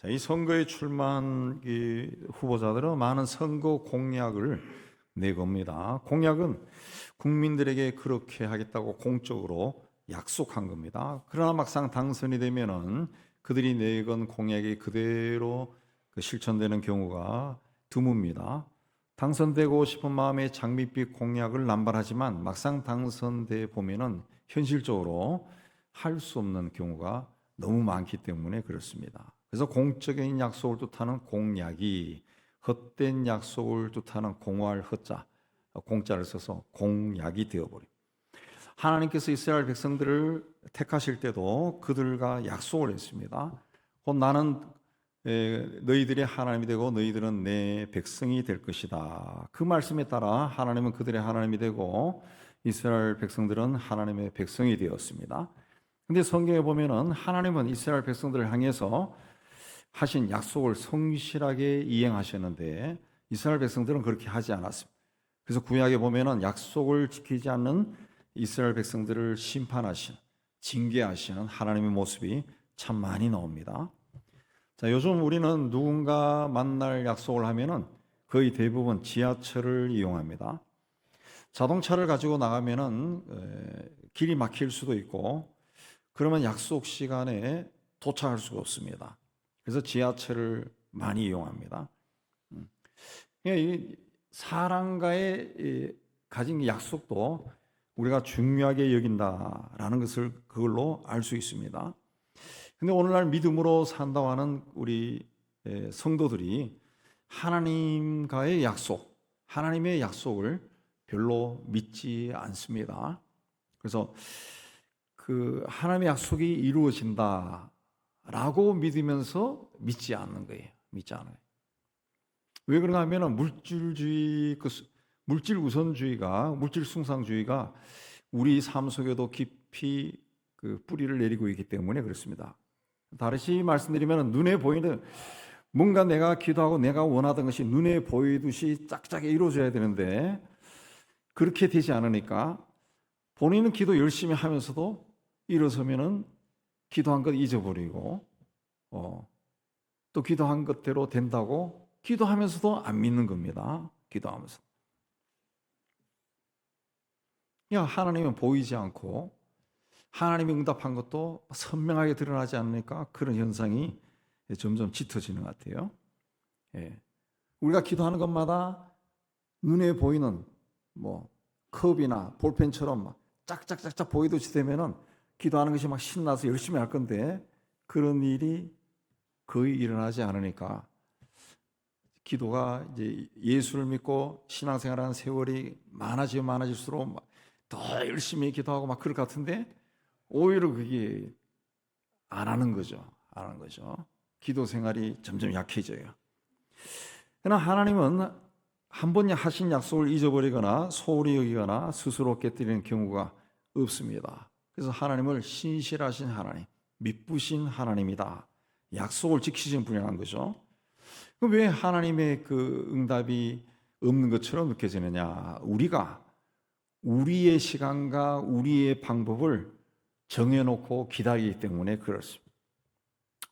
자, 이 선거에 출마한 이 후보자들은 많은 선거 공약을 내겁니다. 공약은 국민들에게 그렇게 하겠다고 공적으로 약속한 겁니다. 그러나 막상 당선이 되면은 그들이 내건 공약이 그대로 실천되는 경우가 드뭅니다. 당선되고 싶은 마음에 장밋빛 공약을 남발하지만 막상 당선돼 보면은 현실적으로 할 수 없는 경우가 너무 많기 때문에 그렇습니다. 그래서 공적인 약속을 뜻하는 공약이 헛된 약속을 뜻하는 공할 헛자, 공자를 써서 공약이 되어버립니다. 하나님께서 이스라엘 백성들을 택하실 때도 그들과 약속을 했습니다. 곧 나는 너희들의 하나님이 되고 너희들은 내 백성이 될 것이다. 그 말씀에 따라 하나님은 그들의 하나님이 되고 이스라엘 백성들은 하나님의 백성이 되었습니다. 근데 성경에 보면은 하나님은 이스라엘 백성들을 향해서 하신 약속을 성실하게 이행하셨는데 이스라엘 백성들은 그렇게 하지 않았습니다. 그래서 구약에 보면은 약속을 지키지 않는 이스라엘 백성들을 심판하시는, 징계하시는 하나님의 모습이 참 많이 나옵니다. 자, 요즘 우리는 누군가 만날 약속을 하면은 거의 대부분 지하철을 이용합니다. 자동차를 가지고 나가면은 길이 막힐 수도 있고 그러면 약속 시간에 도착할 수가 없습니다. 그래서 지하철을 많이 이용합니다. 이 사람과의 가진 약속도 우리가 중요하게 여긴다라는 것을 그걸로 알 수 있습니다. 근데 오늘날 믿음으로 산다고 하는 우리 성도들이 하나님과의 약속, 하나님의 약속을 별로 믿지 않습니다. 그래서 그 하나님의 약속이 이루어진다라고 믿으면서 믿지 않는 거예요. 믿지 않아요. 왜 그런가 하면 물질주의, 물질 우선주의가, 물질 숭상주의가 우리 삶 속에도 깊이 그 뿌리를 내리고 있기 때문에 그렇습니다. 다시 말씀드리면 눈에 보이는 뭔가 내가 기도하고 내가 원하던 것이 눈에 보이듯이 짝짝이 이루어져야 되는데 그렇게 되지 않으니까 본인은 기도 열심히 하면서도 일어서면은 기도한 것 잊어버리고 또 기도한 것대로 된다고 기도하면서도 안 믿는 겁니다. 기도하면서. 하나님은 보이지 않고 하나님이 응답한 것도 선명하게 드러나지 않으니까 그런 현상이 점점 짙어지는 것 같아요. 우리가 기도하는 것마다 눈에 보이는 컵이나 볼펜처럼 막 짝짝짝짝 보이듯이 되면은 기도하는 것이 막 신나서 열심히 할 건데 그런 일이 거의 일어나지 않으니까 기도가 이제 예수를 믿고 신앙생활하는 세월이 많아질수록 더 열심히 기도하고 막 그럴 것 같은데 오히려 그게 안 하는 거죠. 안 하는 거죠. 기도 생활이 점점 약해져요. 그러나 하나님은 한 번 하신 약속을 잊어버리거나 소홀히 여기거나 스스로 깨뜨리는 경우가 없습니다. 그래서 하나님을 신실하신 하나님, 믿부신 하나님이다. 약속을 지키신 분이라는 거죠. 그럼 왜 하나님의 그 응답이 없는 것처럼 느껴지느냐? 우리가 우리의 시간과 우리의 방법을 정해놓고 기다리기 때문에 그렇습니다.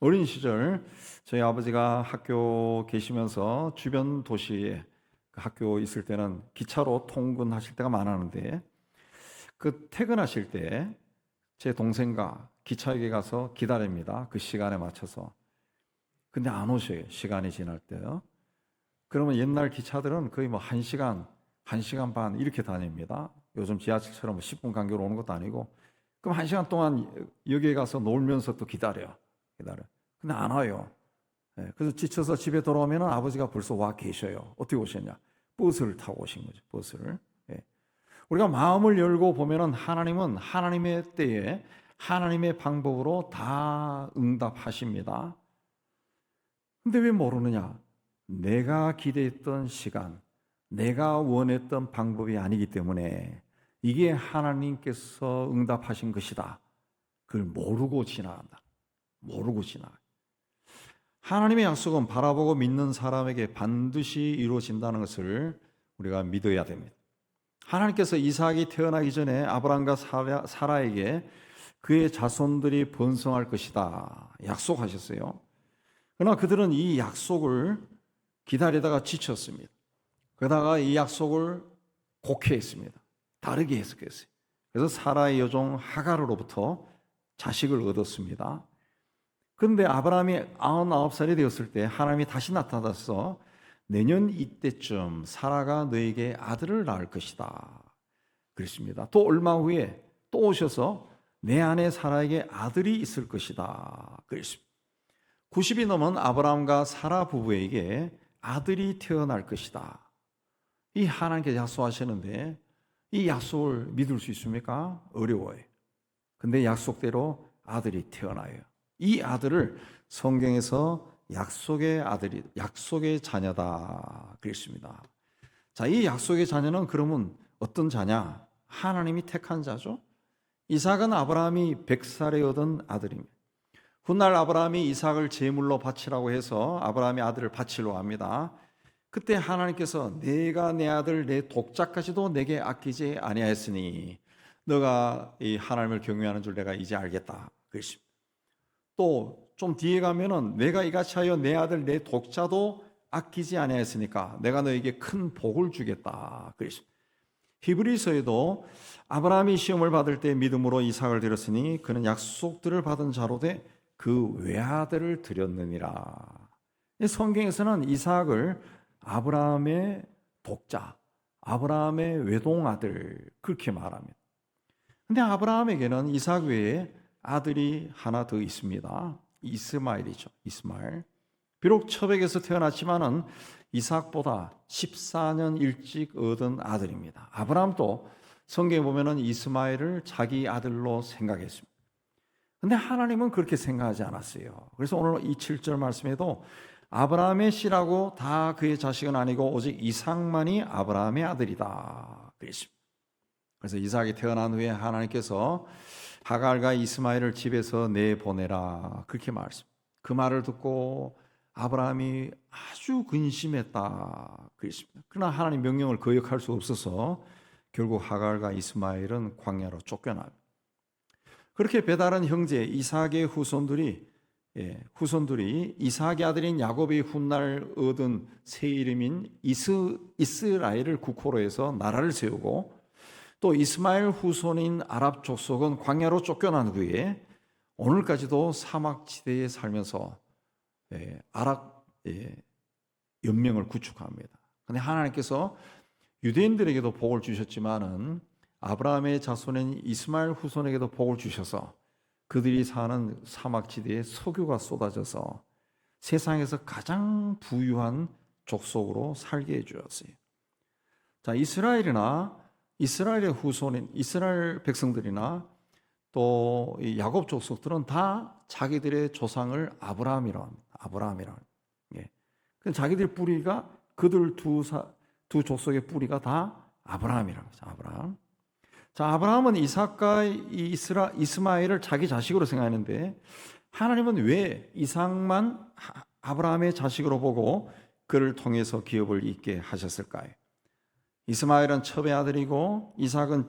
어린 시절 저희 아버지가 학교 계시면서 주변 도시에 학교 있을 때는 기차로 통근하실 때가 많았는데 그 퇴근하실 때 제 동생과 기차역에 가서 기다립니다. 그 시간에 맞춰서. 근데 안 오셔요. 시간이 지날 때요. 그러면 옛날 기차들은 거의 1시간, 1시간 반 이렇게 다닙니다. 요즘 지하철처럼 10분 간격으로 오는 것도 아니고 그럼 1시간 동안 역에 가서 놀면서 또 기다려. 근데 안 와요. 그래서 지쳐서 집에 돌아오면 아버지가 벌써 와 계셔요. 어떻게 오셨냐? 버스를 타고 오신 거죠. 버스를. 우리가 마음을 열고 보면은 하나님은 하나님의 때에 하나님의 방법으로 다 응답하십니다. 근데 왜 모르느냐? 내가 기대했던 시간, 내가 원했던 방법이 아니기 때문에 이게 하나님께서 응답하신 것이다. 그걸 모르고 지나간다. 모르고 지나가. 하나님의 약속은 바라보고 믿는 사람에게 반드시 이루어진다는 것을 우리가 믿어야 됩니다. 하나님께서 이삭이 태어나기 전에 아브라함과 사라에게 그의 자손들이 번성할 것이다 약속하셨어요. 그러나 그들은 이 약속을 기다리다가 지쳤습니다. 그러다가 이 약속을 곡해했습니다. 다르게 해석했어요. 그래서 사라의 여종 하갈로부터 자식을 얻었습니다. 그런데 아브라함이 99살이 되었을 때 하나님이 다시 나타나서 내년 이때쯤 사라가 너에게 아들을 낳을 것이다 그랬습니다. 또 얼마 후에 또 오셔서 내 아내 사라에게 아들이 있을 것이다 그랬습니다. 90이 넘은 아브라함과 사라 부부에게 아들이 태어날 것이다. 이 하나님께 약속하시는데 이 약속을 믿을 수 있습니까? 어려워요. 근데 약속대로 아들이 태어나요. 이 아들을 성경에서 약속의 아들이, 약속의 자녀다 그랬습니다. 자, 이 약속의 자녀는 그러면 어떤 자냐? 하나님이 택한 자죠. 이삭은 아브라함이 100살에 얻은 아들입니다. 훗날 아브라함이 이삭을 제물로 바치라고 해서 아브라함이 아들을 바치려 합니다. 그때 하나님께서 내가 내 아들 내 독자까지도 내게 아끼지 아니하였으니 너가 이 하나님을 경외하는 줄 내가 이제 알겠다 그랬습니다. 또 좀 뒤에 가면은 내가 이같이 하여 내 아들 내 독자도 아끼지 아니하였으니까 내가 너에게 큰 복을 주겠다 그랬습니다. 히브리서에도 아브라함이 시험을 받을 때 믿음으로 이삭을 드렸으니 그는 약속들을 받은 자로 돼 그 외아들을 드렸느니라. 성경에서는 이삭을 아브라함의 독자, 아브라함의 외동아들 그렇게 말합니다. 근데 아브라함에게는 이삭 외에 아들이 하나 더 있습니다. 이스마엘이죠. 이스마엘. 비록 처백에서 태어났지만은 이삭보다 14년 일찍 얻은 아들입니다. 아브라함도 성경에 보면은 이스마엘을 자기 아들로 생각했습니다. 근데 하나님은 그렇게 생각하지 않았어요. 그래서 오늘 이 7절 말씀에도 아브라함의 씨라고 다 그의 자식은 아니고 오직 이삭만이 아브라함의 아들이다 그랬습니다. 그래서 이삭이 태어난 후에 하나님께서 하갈과 이스마엘을 집에서 내보내라 그렇게 말했습니다. 그 말을 듣고 아브라함이 아주 근심했다 그랬습니다. 그러나 하나님 명령을 거역할 수 없어서 결국 하갈과 이스마엘은 광야로 쫓겨납니다. 그렇게 배다른 형제 이삭의 후손들이 이삭의 아들인 야곱이 훗날 얻은 새 이름인 이스라엘을 국호로 해서 나라를 세우고 또 이스마엘 후손인 아랍 족속은 광야로 쫓겨난 후에 오늘까지도 사막지대에 살면서 아랍 연명을 구축합니다. 그런데 하나님께서 유대인들에게도 복을 주셨지만은 아브라함의 자손인 이스마엘 후손에게도 복을 주셔서 그들이 사는 사막지대에 석유가 쏟아져서 세상에서 가장 부유한 족속으로 살게 해주었어요. 자, 이스라엘의 후손인 이스라엘 백성들이나 또 야곱 족속들은 다 자기들의 조상을 아브라함이라고 합니다. 자기들 뿌리가 그들 두 족속의 뿌리가 다 아브라함이라고 하죠. 아브라함. 자, 아브라함은 이삭과 이스마엘을 자기 자식으로 생각하는데 하나님은 왜 이삭만 아브라함의 자식으로 보고 그를 통해서 기업을 잇게 하셨을까요? 이스마엘은 첩의 아들이고 이삭은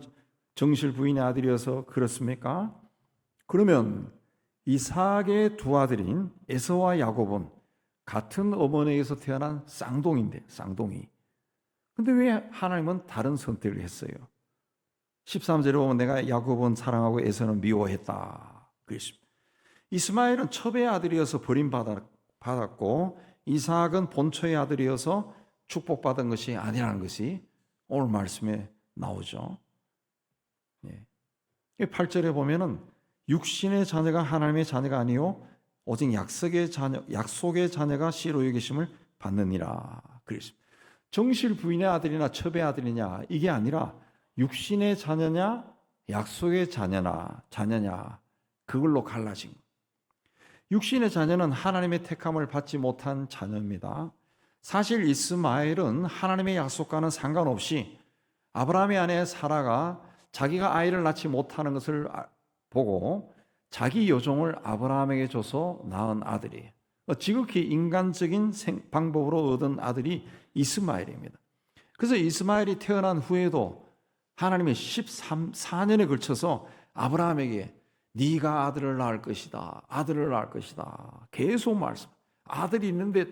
정실 부인의 아들이어서 그렇습니까? 그러면 이삭의 두 아들인 에서와 야곱은 같은 어머니에서 태어난 쌍둥이. 근데 왜 하나님은 다른 선택을 했어요? 13절에 보면 내가 야곱은 사랑하고 에서는 미워했다 그랬습니다. 이스마엘은 첩의 아들이어서 버림받았고 이삭은 본초의 아들이어서 축복받은 것이 아니라는 것이 오늘 말씀에 나오죠. 8절에 보면은 육신의 자녀가 하나님의 자녀가 아니요 오직 약속의 자녀가 씨로 여기심을 받느니라 그랬습니다. 정실 부인의 아들이나 첩의 아들이냐 이게 아니라 육신의 자녀냐 약속의 자녀냐 그걸로 갈라진 거예요. 육신의 자녀는 하나님의 택함을 받지 못한 자녀입니다. 사실 이스마엘은 하나님의 약속과는 상관없이 아브라함의 아내 사라가 자기가 아이를 낳지 못하는 것을 보고 자기 여종을 아브라함에게 줘서 낳은 아들이에요. 지극히 인간적인 방법으로 얻은 아들이 이스마엘입니다. 그래서 이스마엘이 태어난 후에도 하나님이 14년에 걸쳐서 아브라함에게 네가 아들을 낳을 것이다. 계속 말씀. 아들이 있는데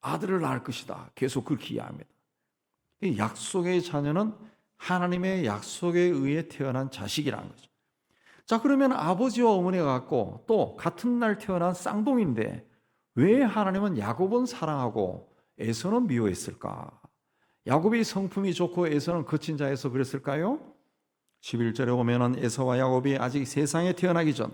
아들을 낳을 것이다. 계속 그렇게 이해합니다. 이 약속의 자녀는 하나님의 약속에 의해 태어난 자식이라는 거죠. 자, 그러면 아버지와 어머니가 같고 또 같은 날 태어난 쌍둥이인데 왜 하나님은 야곱은 사랑하고 에서는 미워했을까? 야곱이 성품이 좋고 에서는 거친 자여서 그랬을까요? 11절에 보면은 에서와 야곱이 아직 세상에 태어나기 전,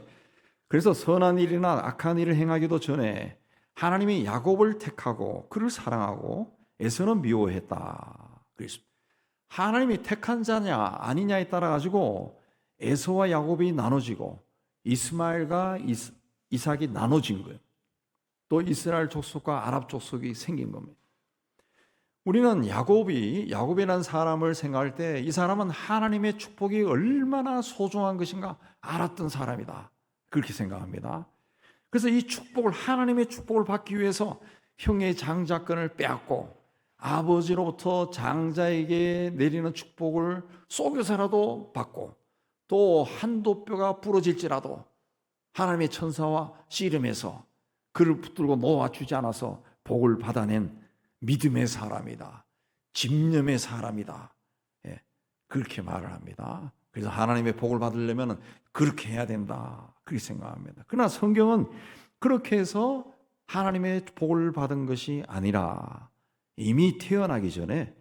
그래서 선한 일이나 악한 일을 행하기도 전에 하나님이 야곱을 택하고 그를 사랑하고 에서는 미워했다. 그랬습니다. 하나님이 택한 자냐 아니냐에 따라 가지고 에서와 야곱이 나눠지고 이스마엘과 이삭이 나눠진 거예요. 또 이스라엘 족속과 아랍 족속이 생긴 겁니다. 우리는 야곱이라는 사람을 생각할 때 이 사람은 하나님의 축복이 얼마나 소중한 것인가 알았던 사람이다. 그렇게 생각합니다. 그래서 이 축복을, 하나님의 축복을 받기 위해서 형의 장자권을 빼앗고 아버지로부터 장자에게 내리는 축복을 속여서라도 받고 또 한도 뼈가 부러질지라도 하나님의 천사와 씨름해서 그를 붙들고 놓아주지 않아서 복을 받아낸 믿음의 사람이다. 집념의 사람이다. 예, 그렇게 말을 합니다. 그래서 하나님의 복을 받으려면 그렇게 해야 된다. 그렇게 생각합니다. 그러나 성경은 그렇게 해서 하나님의 복을 받은 것이 아니라 이미 태어나기 전에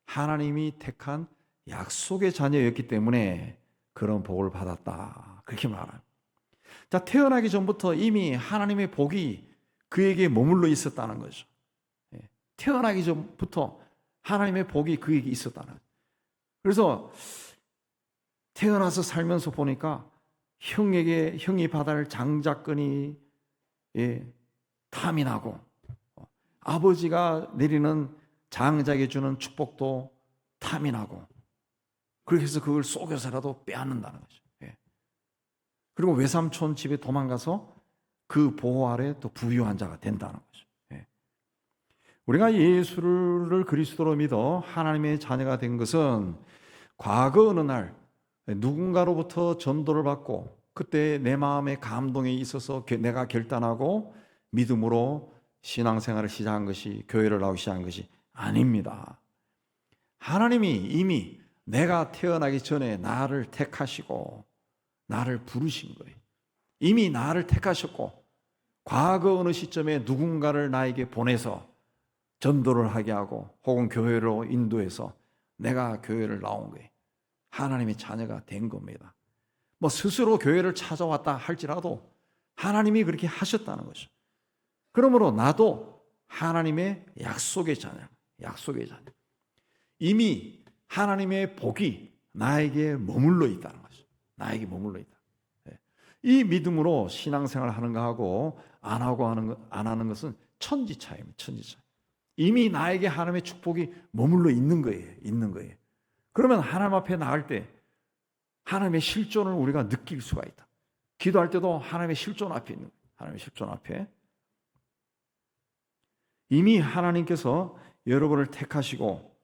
하나님이 택한 약속의 자녀였기 때문에 그런 복을 받았다. 그렇게 말합니다. 자, 태어나기 전부터 이미 하나님의 복이 그에게 머물러 있었다는 거죠. 태어나기 전부터 하나님의 복이 그에게 있었다는 거죠. 그래서 태어나서 살면서 보니까 형이 받을 장자권이 탐이 나고 아버지가 내리는 장자에게 주는 축복도 탐이 나고 그렇게 해서 그걸 속여서라도 빼앗는다는 거죠. 그리고 외삼촌 집에 도망가서 그 보호 아래 또 부유한 자가 된다는 거죠. 우리가 예수를 그리스도로 믿어 하나님의 자녀가 된 것은 과거 어느 날 누군가로부터 전도를 받고 그때 내 마음에 감동이 있어서 내가 결단하고 믿음으로 신앙생활을 시작한 것이, 교회를 나오기 시작한 것이 아닙니다. 하나님이 이미 내가 태어나기 전에 나를 택하시고 나를 부르신 거예요. 이미 나를 택하셨고 과거 어느 시점에 누군가를 나에게 보내서 전도를 하게 하고 혹은 교회로 인도해서 내가 교회를 나온 거예요. 하나님의 자녀가 된 겁니다. 뭐 스스로 교회를 찾아왔다 할지라도 하나님이 그렇게 하셨다는 거죠. 그러므로 나도 하나님의 약속의 자녀. 이미 하나님의 복이 나에게 머물러 있다는 거죠. 나에게 머물러 있다. 이 믿음으로 신앙생활을 하는 거하고 안 하는 것은 천지차이입니다. 천지차. 이미 나에게 하나님의 축복이 머물러 있는 거예요. 그러면 하나님 앞에 나갈 때 하나님의 실존을 우리가 느낄 수가 있다. 기도할 때도 하나님의 실존 앞에 있는 거예요. 하나님의 실존 앞에. 이미 하나님께서 여러분을 택하시고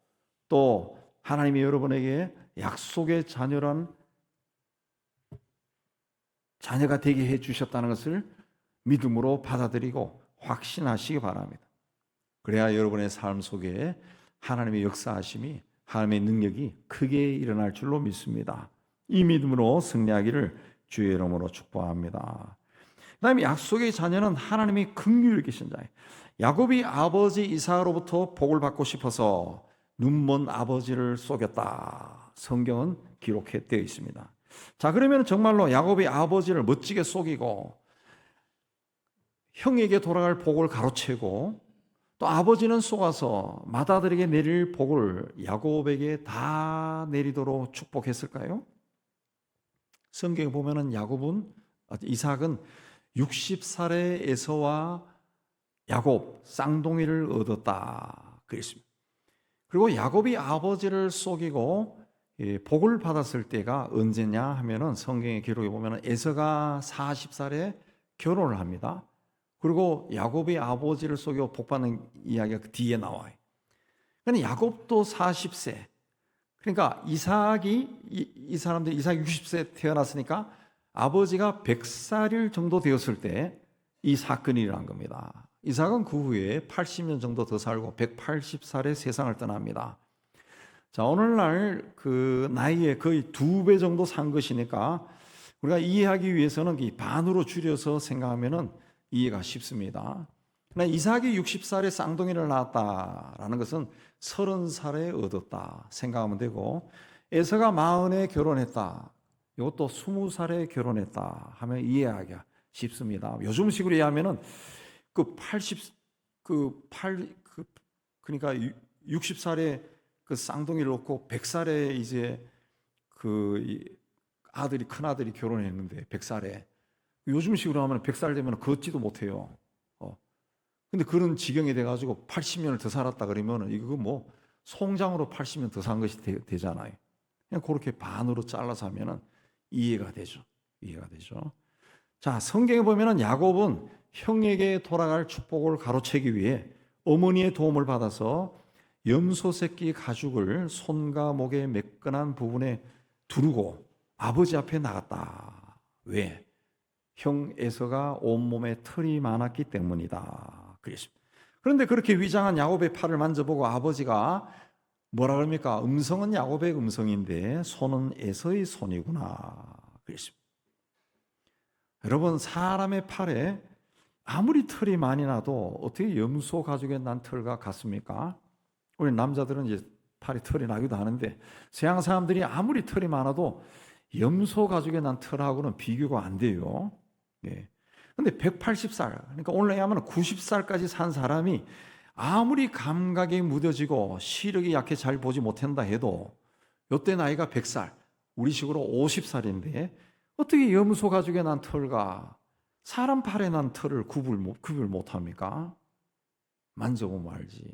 또 하나님이 여러분에게 약속의 자녀가 되게 해주셨다는 것을 믿음으로 받아들이고 확신하시기 바랍니다. 그래야 여러분의 삶 속에 하나님의 역사하심이, 하나님의 능력이 크게 일어날 줄로 믿습니다. 이 믿음으로 승리하기를 주의 이름으로 축복합니다. 그 다음에 약속의 자녀는 하나님이 긍휼히 여기신 자예요. 야곱이 아버지 이삭으로부터 복을 받고 싶어서 눈먼 아버지를 속였다. 성경은 기록되어 있습니다. 자, 그러면 정말로 야곱이 아버지를 멋지게 속이고 형에게 돌아갈 복을 가로채고 또 아버지는 속아서 맏아들에게 내릴 복을 야곱에게 다 내리도록 축복했을까요? 성경에 보면은 이삭은 60살의 에서와 야곱 쌍둥이를 얻었다 그랬습니다. 그리고 야곱이 아버지를 속이고 복을 받았을 때가 언제냐 하면은 성경의 기록에 보면은 에서가 40살에 결혼을 합니다. 그리고 야곱이 아버지를 속이고 복받는 이야기가 그 뒤에 나와요. 그러니까 야곱도 40세. 그러니까 이삭이 60세 태어났으니까 아버지가 100살 정도 되었을 때 이 사건이 일어난 겁니다. 이삭은 그 후에 80년 정도 더 살고 180살에 세상을 떠납니다. 자, 오늘날 그 나이에 거의 2배 정도 산 것이니까 우리가 이해하기 위해서는 이 반으로 줄여서 생각하면은 이해가 쉽습니다. 그러나 이삭이 60살에 쌍둥이를 낳았다라는 것은 30살에 얻었다 생각하면 되고, 에서가 40에 결혼했다, 이것도 20살에 결혼했다 하면 이해하기가 쉽습니다. 요즘식으로 이해하면은 그러니까 60살에 그 쌍둥이를 놓고 100살에 이제 그 아들이, 큰 아들이 결혼했는데 100살에, 요즘식으로 하면 100살 되면 걷지도 못해요. 근데 그런 지경이 돼가지고 80년을 더 살았다 그러면 이거 뭐 송장으로 80년 더 산 것이 되잖아요. 그냥 그렇게 반으로 잘라서 하면은 이해가 되죠. 이해가 되죠. 자, 성경에 보면은 야곱은 형에게 돌아갈 축복을 가로채기 위해 어머니의 도움을 받아서 염소 새끼 가죽을 손과 목의 매끈한 부분에 두르고 아버지 앞에 나갔다. 왜? 형 에서가 온몸에 털이 많았기 때문이다. 그랬습니다. 그런데 그렇게 위장한 야곱의 팔을 만져보고 아버지가 뭐라 그럽니까? 음성은 야곱의 음성인데 손은 에서의 손이구나. 그랬습니다. 여러분, 사람의 팔에 아무리 털이 많이 나도 어떻게 염소 가죽에 난 털과 같습니까? 우리 남자들은 이제 팔에 털이 나기도 하는데 서양 사람들이 아무리 털이 많아도 염소 가죽에 난 털하고는 비교가 안 돼요. 예. 근데 180살, 그러니까 오늘 얘기하면 90살까지 산 사람이 아무리 감각이 무뎌지고 시력이 약해 잘 보지 못한다 해도 이때 나이가 100살, 우리식으로 50살인데 어떻게 염소 가죽에 난 털과 사람 팔에 난 털을 구별 못합니까? 만져보면 알지.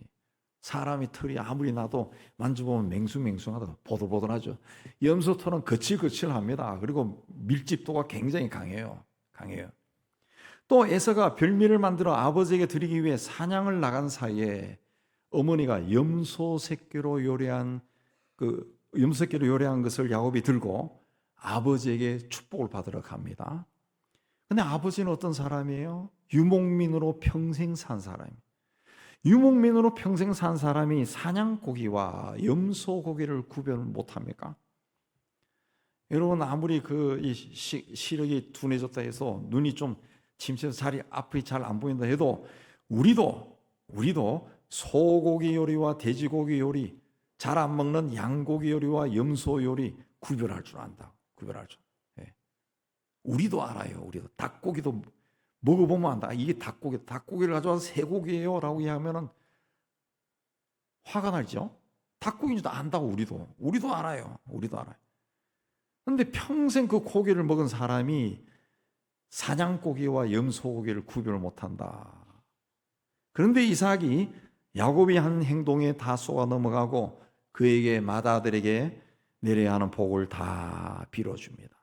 사람이 털이 아무리 나도 만져보면 맹숭맹숭하다, 보들보들하죠. 염소 털은 거칠거칠합니다. 그리고 밀집도가 굉장히 강해요. 또 에서가 별미를 만들어 아버지에게 드리기 위해 사냥을 나간 사이에 어머니가 염소 새끼로 요리한 것을 야곱이 들고 아버지에게 축복을 받으러 갑니다. 근데 아버지는 어떤 사람이에요? 유목민으로 평생 산 사람이에요. 유목민으로 평생 산 사람이 사냥고기와 염소고기를 구별을 못합니까? 여러분, 아무리 시력이 둔해졌다 해서 눈이 좀 침침해서 앞이 잘 안 보인다 해도 우리도 소고기 요리와 돼지고기 요리, 잘 안 먹는 양고기 요리와 염소 요리 구별할 줄 안다. 예. 우리도 알아요. 우리도 닭고기도 먹어보면 안다. 이게 닭고기를 가져와서 새고기예요 라고 하면은 화가 날죠. 닭고기인지도 안다고. 우리도 알아요. 그런데 평생 그 고기를 먹은 사람이 사냥고기와 염소고기를 구별을 못한다. 그런데 이삭이 야곱이 한 행동에 다 쏘아 넘어가고 그에게 맏아들에게 내려야 하는 복을 다 빌어줍니다.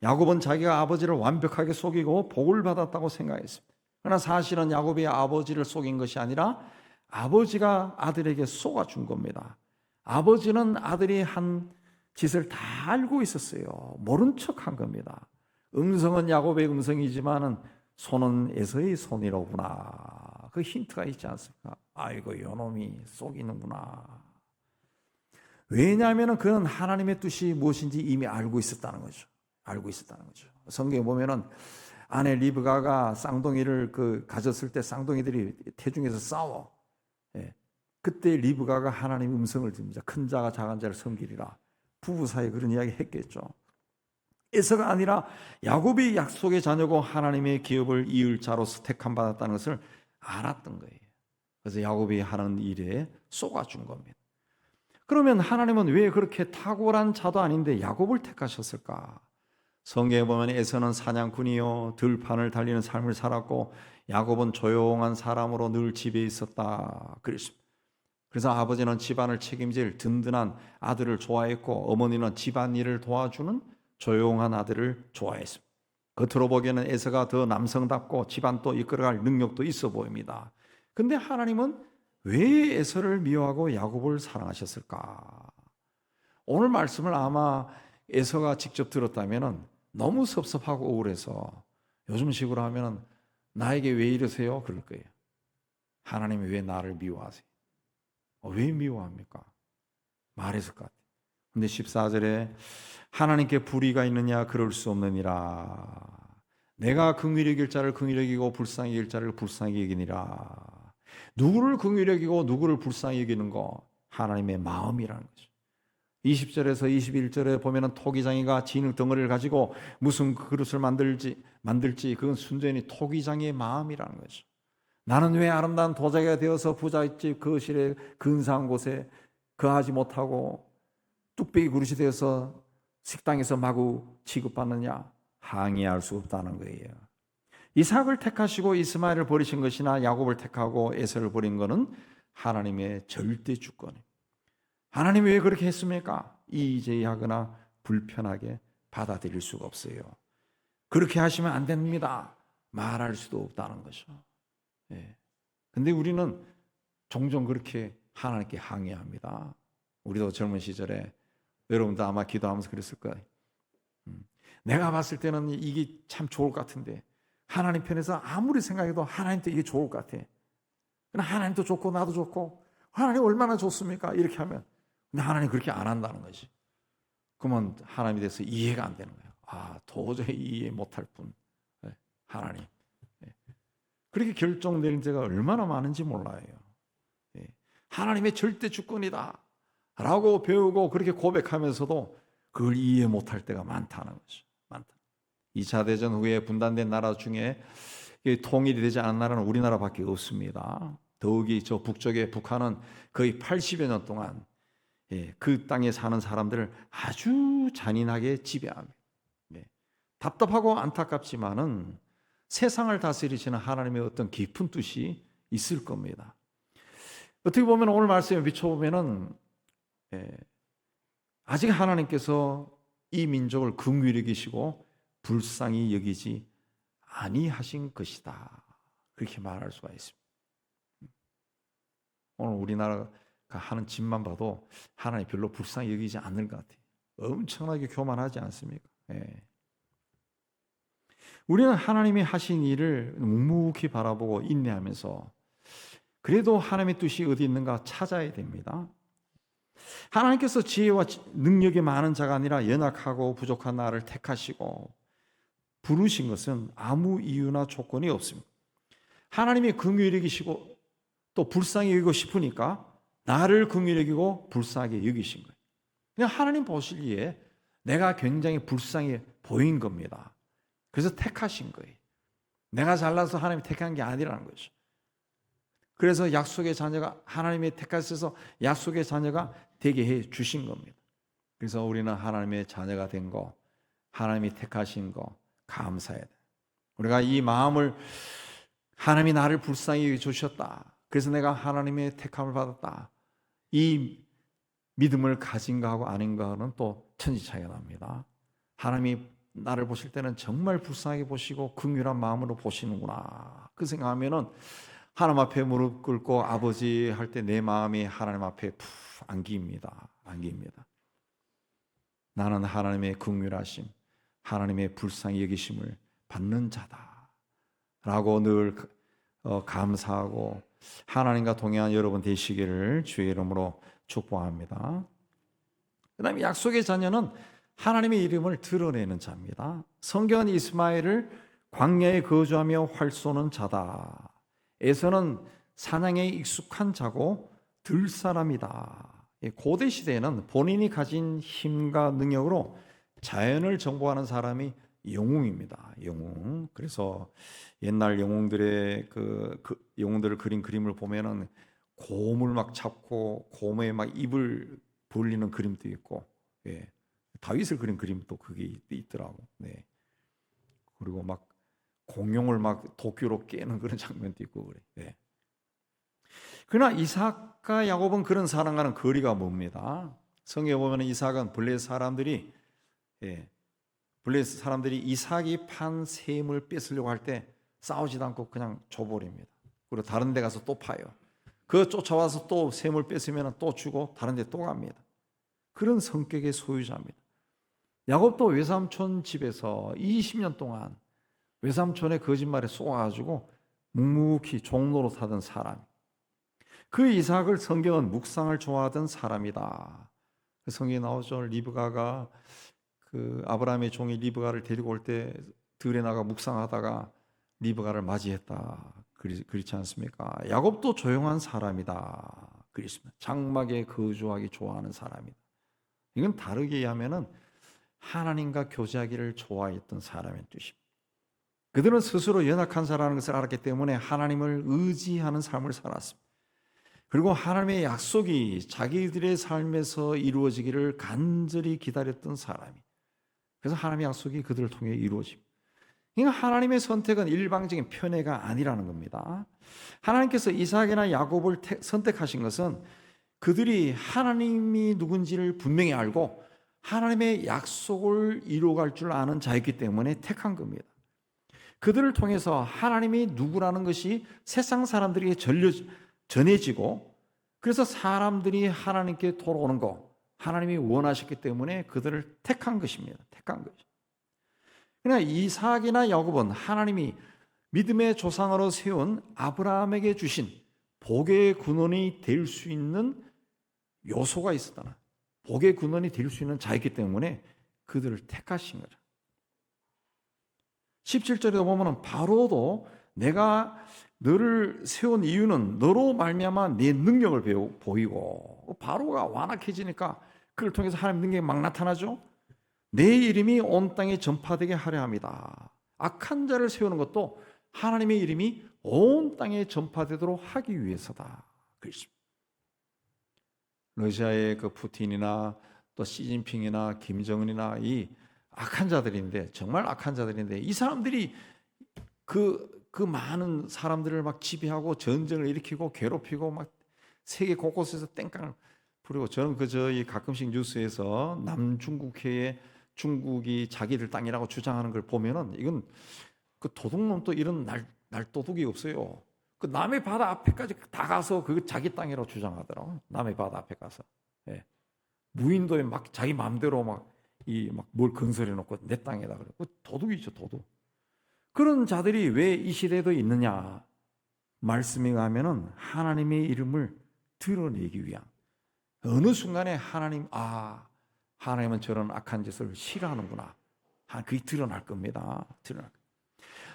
야곱은 자기가 아버지를 완벽하게 속이고 복을 받았다고 생각했습니다. 그러나 사실은 야곱이 아버지를 속인 것이 아니라 아버지가 아들에게 쏘아준 겁니다. 아버지는 아들이 한 짓을 다 알고 있었어요. 모른 척한 겁니다. 음성은 야곱의 음성이지만은 손은 에서의 손이로구나. 그 힌트가 있지 않습니까? 아이고, 요놈이 속이는구나. 왜냐하면 그는 하나님의 뜻이 무엇인지 이미 알고 있었다는 거죠. 성경에 보면은 아내 리브가가 쌍둥이를 가졌을 때 쌍둥이들이 태중에서 싸워. 예. 그때 리브가가 하나님의 음성을 듣습니다. 큰 자가 작은 자를 섬기리라. 부부 사이에 그런 이야기 했겠죠. 에서가 아니라 야곱이 약속의 자녀고 하나님의 기업을 이을 자로서 택함 받았다는 것을 알았던 거예요. 그래서 야곱이 하는 일에 쏘아준 겁니다. 그러면 하나님은 왜 그렇게 탁월한 자도 아닌데 야곱을 택하셨을까? 성경에 보면 에서는 사냥꾼이요 들판을 달리는 삶을 살았고 야곱은 조용한 사람으로 늘 집에 있었다 그랬습니다. 그래서 아버지는 집안을 책임질 든든한 아들을 좋아했고 어머니는 집안일을 도와주는 조용한 아들을 좋아했습니다. 겉으로 보기에는 에서가 더 남성답고 집안도 이끌어갈 능력도 있어 보입니다. 근데 하나님은 왜 에서를 미워하고 야곱을 사랑하셨을까? 오늘 말씀을 아마 에서가 직접 들었다면 너무 섭섭하고 우울해서 요즘식으로 하면 나에게 왜 이러세요? 그럴 거예요. 하나님이 왜 나를 미워하세요? 왜 미워합니까? 말했을 것 같아요. 근데 14절에 하나님께 불의가 있느냐? 그럴 수 없느니라. 내가 긍휼히 여길 자를 긍휼히 여기고 불쌍히 여길 자를 불쌍히 여기니라. 누구를 긍휼히 여기고 누구를 불쌍히 여기는 거? 하나님의 마음이라는 거죠. 20절에서 21절에 보면은 토기장이가 진흙 덩어리를 가지고 무슨 그릇을 만들지 그건 순전히 토기장이의 마음이라는 거죠. 나는 왜 아름다운 도자기가 되어서 부잣집 거실에 근사한 곳에 거하지 못하고 뚝배기 그릇이 되어서 식당에서 마구 취급받느냐? 항의할 수 없다는 거예요. 이삭을 택하시고 이스마엘을 버리신 것이나 야곱을 택하고 에서를 버린 것은 하나님의 절대 주권이에요. 하나님이 왜 그렇게 했습니까? 이의제의하거나 불편하게 받아들일 수가 없어요. 그렇게 하시면 안 됩니다. 말할 수도 없다는 거죠. 근데 우리는 종종 그렇게 하나님께 항의합니다. 우리도 젊은 시절에 여러분도 아마 기도하면서 그랬을 거예요. 내가 봤을 때는 이게 참 좋을 것 같은데 하나님 편에서 아무리 생각해도 하나님도 이게 좋을 것 같아. 하나님도 좋고 나도 좋고 하나님 얼마나 좋습니까? 이렇게 하면 근데 하나님 그렇게 안 한다는 거지. 그러면 하나님에 대해서 이해가 안 되는 거예요. 도저히 이해 못할 뿐. 하나님. 그렇게 결정 내린 데가 얼마나 많은지 몰라요. 하나님의 절대 주권이다 라고 배우고 그렇게 고백하면서도 그걸 이해 못할 때가 많다는 거죠. 많다. 2차 대전 후에 분단된 나라 중에 통일이 되지 않은 나라는 우리나라밖에 없습니다. 더욱이 저 북쪽의 북한은 거의 80여 년 동안 그 땅에 사는 사람들을 아주 잔인하게 지배합니다. 답답하고 안타깝지만은 세상을 다스리시는 하나님의 어떤 깊은 뜻이 있을 겁니다. 어떻게 보면 오늘 말씀에 비춰보면은 아직 하나님께서 이 민족을 긍휼히 여기시고 불쌍히 여기지 아니하신 것이다. 그렇게 말할 수가 있습니다. 오늘 우리나라가 하는 짓만 봐도 하나님 별로 불쌍히 여기지 않는 것 같아요. 엄청나게 교만하지 않습니까? 우리는 하나님이 하신 일을 묵묵히 바라보고 인내하면서 그래도 하나님의 뜻이 어디 있는가 찾아야 됩니다. 하나님께서 지혜와 능력이 많은 자가 아니라 연약하고 부족한 나를 택하시고 부르신 것은 아무 이유나 조건이 없습니다. 하나님이 긍휼히 여기시고 또 불쌍히 여기고 싶으니까 나를 긍휼히 여기고 불쌍하게 여기신 거예요. 그냥 하나님 보시기에 내가 굉장히 불쌍해 보인 겁니다. 그래서 택하신 거예요. 내가 잘나서 하나님이 택한 게 아니라는 거죠. 그래서 약속의 자녀가 하나님의 택하셔서 약속의 자녀가 되게 해 주신 겁니다. 그래서 우리는 하나님의 자녀가 된 거, 하나님이 택하신 거 감사해야 돼. 우리가 이 마음을 하나님이 나를 불쌍히 여겨주셨다. 그래서 내가 하나님의 택함을 받았다. 이 믿음을 가진가 하고 아닌가는 또 천지 차이가 납니다. 하나님이 나를 보실 때는 정말 불쌍하게 보시고 긍휼한 마음으로 보시는구나. 그 생각하면은 하나님 앞에 무릎 꿇고 아버지 할 때 내 마음이 하나님 앞에 푹 안깁니다. 안깁니다. 나는 하나님의 긍휼하심, 하나님의 불쌍히 여기심을 받는 자다라고 늘 감사하고 하나님과 동행한 여러분 되시기를 주의 이름으로 축복합니다. 그 다음에 약속의 자녀는 하나님의 이름을 드러내는 자입니다. 성경은 이스마엘을 광야에 거주하며 활 쏘는 자다. 에서는 사냥에 익숙한 자고 들사람이다. 고대 시대에는 본인이 가진 힘과 능력으로 자연을 정복하는 사람이 영웅입니다. 영웅. 그래서 옛날 영웅들의 영웅들을 그린 그림을 보면은 곰을 막 잡고 곰에 막 입을 벌리는 그림도 있고, 다윗을 그린 그림도 그게 있더라고. 그리고 막 공룡을 막 도끼로 깨는 그런 장면도 있고 그래. 그러나 이삭과 야곱은 그런 사랑과는 거리가 멉니다. 성경에 보면 이삭은 블레셋 사람들이 이삭이 판 셈을 뺏으려고 할 때 싸우지도 않고 그냥 줘버립니다. 그리고 다른 데 가서 또 파요. 그 쫓아와서 또 셈을 뺏으면 또 주고 다른 데 또 갑니다. 그런 성격의 소유자입니다. 야곱도 외삼촌 집에서 20년 동안 외삼촌의 거짓말에 쏘아가지고 묵묵히 종노릇하던 사람. 그 이삭을 성경은 묵상을 좋아하던 사람이다. 그 성경에 나오죠. 리브가가 그 아브라함의 종이 리브가를 데리고 올 때 들에 나가 묵상하다가 리브가를 맞이했다. 그렇지 않습니까? 야곱도 조용한 사람이다. 그렇습니다. 장막에 거주하기 좋아하는 사람이다. 이건 다르게 얘기하면은 하나님과 교제하기를 좋아했던 사람의 뜻입니다. 그들은 스스로 연약한 자라는 것을 알았기 때문에 하나님을 의지하는 삶을 살았습니다. 그리고 하나님의 약속이 자기들의 삶에서 이루어지기를 간절히 기다렸던 사람이. 그래서 하나님의 약속이 그들을 통해 이루어집니다. 그러니까 하나님의 선택은 일방적인 편애가 아니라는 겁니다. 하나님께서 이삭이나 야곱을 선택하신 것은 그들이 하나님이 누군지를 분명히 알고 하나님의 약속을 이루어갈 줄 아는 자였기 때문에 택한 겁니다. 그들을 통해서 하나님이 누구라는 것이 세상 사람들에게 전해지고, 그래서 사람들이 하나님께 돌아오는 거 하나님이 원하셨기 때문에 그들을 택한 것입니다. 택한 것이. 그러나 이삭이나 야곱은 하나님이 믿음의 조상으로 세운 아브라함에게 주신 복의 근원이 될 수 있는 요소가 있었다. 복의 근원이 될 수 있는 자이기 때문에 그들을 택하신 거죠. 17절에 보면 바로도 내가 너를 세운 이유는 너로 말미암아 내 능력을 보이고, 바로가 완악해지니까 그를 통해서 하나님의 능력이 막 나타나죠. 내 이름이 온 땅에 전파되게 하려 합니다. 악한 자를 세우는 것도 하나님의 이름이 온 땅에 전파되도록 하기 위해서다. 그렇습니다. 러시아의 그 푸틴이나 또 시진핑이나 김정은이나 이 악한 자들인데, 정말 악한 자들인데, 이 사람들이 그 많은 사람들을 막 지배하고 전쟁을 일으키고 괴롭히고 막 세계 곳곳에서 땡깡을 부리고, 저는 저희 가끔씩 뉴스에서 남중국해에 중국이 자기들 땅이라고 주장하는 걸 보면은 이건 그 도둑놈도 이런 날도둑이 없어요. 그 남의 바다 앞에까지 다 가서 그 자기 땅이라고 주장하더라고. 남의 바다 앞에 가서. 예. 무인도에 막 자기 마음대로 막 뭘 건설해 놓고 내 땅에다 그래. 그 도둑이죠, 도둑. 그런 자들이 왜 이 시대에도 있느냐? 말씀에 가면은 하나님의 이름을 드러내기 위한, 어느 순간에 하나님은 저런 악한 짓을 싫어하는구나. 그게 드러날 겁니다.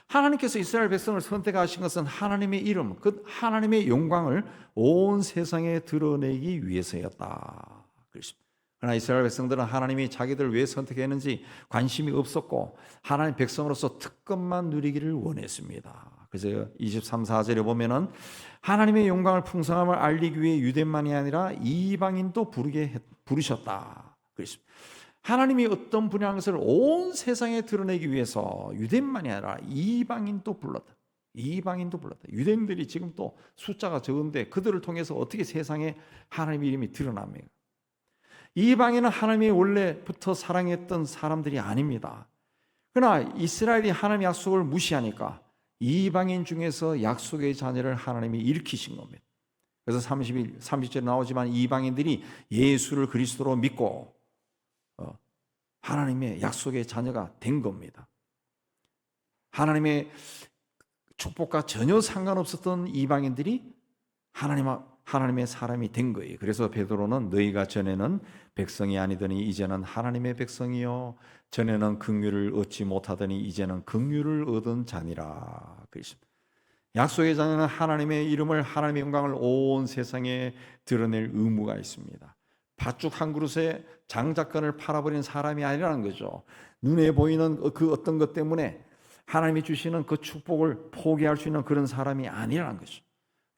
하나님께서 이스라엘 백성을 선택하신 것은 하나님의 이름, 그 하나님의 영광을 온 세상에 드러내기 위해서였다. 그렇습니다. 그러나 이스라엘 백성들은 하나님이 자기들을 왜 선택했는지 관심이 없었고 하나님 백성으로서 특권만 누리기를 원했습니다. 그래서 23, 4절에 보면은 하나님의 영광을 풍성함을 알리기 위해 유대만이 아니라 이방인도 부르셨다. 그렇습니다. 하나님이 어떤 분야인 것을 온 세상에 드러내기 위해서 유대만이 아니라 이방인도 불렀다. 이방인도 불렀다. 유대인들이 지금 또 숫자가 적은데 그들을 통해서 어떻게 세상에 하나님의 이름이 드러납니까? 이방인은 하나님이 원래부터 사랑했던 사람들이 아닙니다. 그러나 이스라엘이 하나님의 약속을 무시하니까 이방인 중에서 약속의 자녀를 하나님이 일으키신 겁니다. 그래서 30절에 나오지만 이방인들이 예수를 그리스도로 믿고 하나님의 약속의 자녀가 된 겁니다. 하나님의 축복과 전혀 상관없었던 이방인들이 하나님의 사람이 된 거예요. 그래서 베드로는 너희가 전에는 백성이 아니더니 이제는 하나님의 백성이요 전에는 긍휼을 얻지 못하더니 이제는 긍휼을 얻은 자니라. 그렇습니다. 약속의 자녀는 하나님의 이름을, 하나님의 영광을 온 세상에 드러낼 의무가 있습니다. 팥죽 한 그릇에 장작권을 팔아버린 사람이 아니라는 거죠. 눈에 보이는 그 어떤 것 때문에 하나님이 주시는 그 축복을 포기할 수 있는 그런 사람이 아니라는 거죠.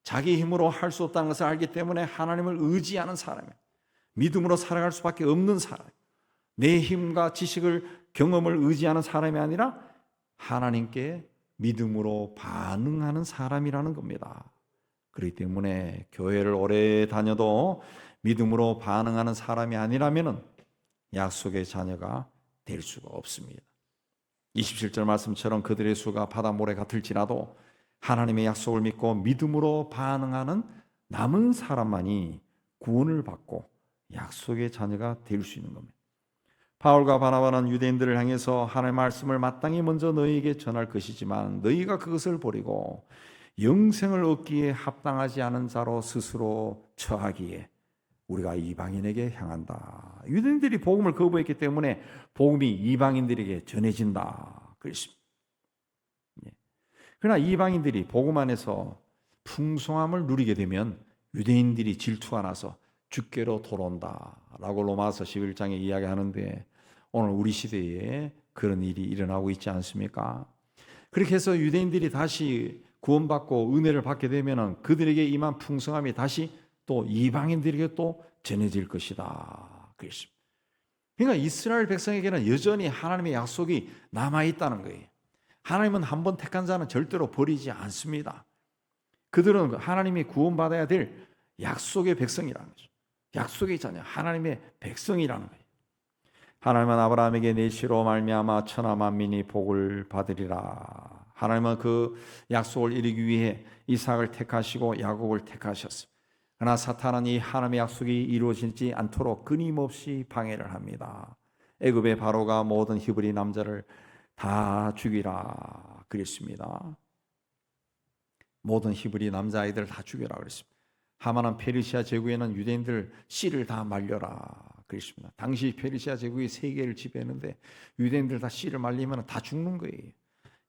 자기 힘으로 할 수 없다는 것을 알기 때문에 하나님을 의지하는 사람이에요. 믿음으로 살아갈 수밖에 없는 사람. 내 힘과 지식을, 경험을 의지하는 사람이 아니라 하나님께 믿음으로 반응하는 사람이라는 겁니다. 그렇기 때문에 교회를 오래 다녀도 믿음으로 반응하는 사람이 아니라면 약속의 자녀가 될 수가 없습니다. 27절 말씀처럼 그들의 수가 바다 모래 같을지라도 하나님의 약속을 믿고 믿음으로 반응하는 남은 사람만이 구원을 받고 약속의 자녀가 될 수 있는 겁니다. 바울과 바나바는 유대인들을 향해서 하나님의 말씀을 마땅히 먼저 너희에게 전할 것이지만 너희가 그것을 버리고 영생을 얻기에 합당하지 않은 자로 스스로 처하기에 우리가 이방인에게 향한다. 유대인들이 복음을 거부했기 때문에 복음이 이방인들에게 전해진다. 그렇습니다. 그러나 이방인들이 복음 안에서 풍성함을 누리게 되면 유대인들이 질투가 나서 주께로 돌아온다라고 로마서 11장에 이야기하는데, 오늘 우리 시대에 그런 일이 일어나고 있지 않습니까? 그렇게 해서 유대인들이 다시 구원받고 은혜를 받게 되면 그들에게 임한 풍성함이 다시 또 이방인들에게 또 전해질 것이다. 그렇습니다. 그러니까 이스라엘 백성에게는 여전히 하나님의 약속이 남아있다는 거예요. 하나님은 한번 택한 자는 절대로 버리지 않습니다. 그들은 하나님이 구원받아야 될 약속의 백성이라는 거죠. 약속의 자녀, 하나님의 백성이라는 거예요. 하나님은 아브라함에게 내시로 말미암아 천하 만민이 복을 받으리라. 하나님은 그 약속을 이루기 위해 이삭을 택하시고 야곱을 택하셨습니다. 그러나 사탄은 이 하나님의 약속이 이루어지지 않도록 끊임없이 방해를 합니다. 애굽의 바로가 모든 히브리 남자를 다 죽이라 그랬습니다. 모든 히브리 남자아이들 다 죽여라 그랬습니다. 하만은 페르시아 제국에는 유대인들 씨를 다 말려라 그랬습니다. 당시 페르시아 제국이 세계를 지배했는데 유대인들 다 씨를 말리면 다 죽는 거예요.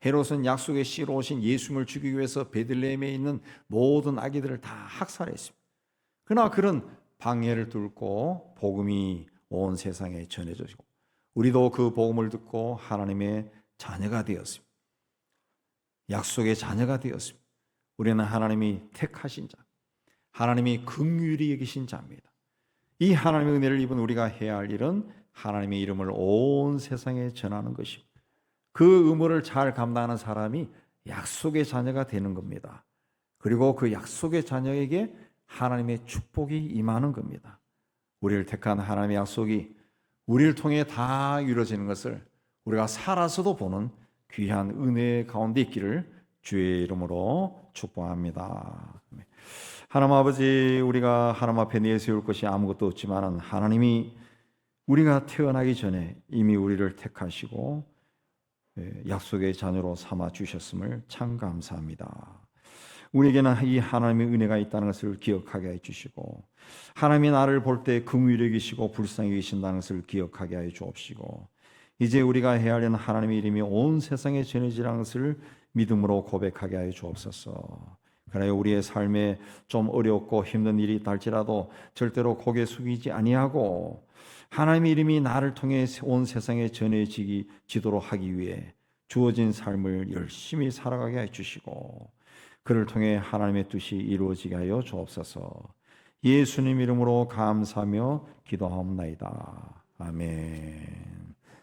헤롯은 약속의 씨로 오신 예수님을 죽이기 위해서 베들레헴에 있는 모든 아기들을 다 학살했습니다. 그러나 그런 방해를 뚫고 복음이 온 세상에 전해지고 우리도 그 복음을 듣고 하나님의 자녀가 되었습니다. 약속의 자녀가 되었습니다. 우리는 하나님이 택하신 자, 하나님이 긍휼히 여기신 자입니다. 이 하나님의 은혜를 입은 우리가 해야 할 일은 하나님의 이름을 온 세상에 전하는 것입니다. 그 의무를 잘 감당하는 사람이 약속의 자녀가 되는 겁니다. 그리고 그 약속의 자녀에게 하나님의 축복이 임하는 겁니다. 우리를 택한 하나님의 약속이 우리를 통해 다 이루어지는 것을 우리가 살아서도 보는 귀한 은혜 가운데 있기를 주의 이름으로 축복합니다. 하나님 아버지, 우리가 하나님 앞에 내세울 것이 아무것도 없지만 하나님이 우리가 태어나기 전에 이미 우리를 택하시고 약속의 자녀로 삼아 주셨음을 참 감사합니다. 우리에게는 이 하나님의 은혜가 있다는 것을 기억하게 해주시고, 하나님이 나를 볼 때 긍휼히 여기시고 불쌍히 여기신다는 것을 기억하게 해 주옵시고, 이제 우리가 해야 하는 하나님의 이름이 온 세상에 전해지라는 것을 믿음으로 고백하게 하여 주옵소서. 그러나 우리의 삶에 좀 어렵고 힘든 일이 있다 할지라도 절대로 고개 숙이지 아니하고 하나님의 이름이 나를 통해 온 세상에 전해지도록 하기 위해 주어진 삶을 열심히 살아가게 해주시고 그를 통해 하나님의 뜻이 이루어지게 하여 주옵소서. 예수님 이름으로 감사하며 기도하옵나이다. 아멘.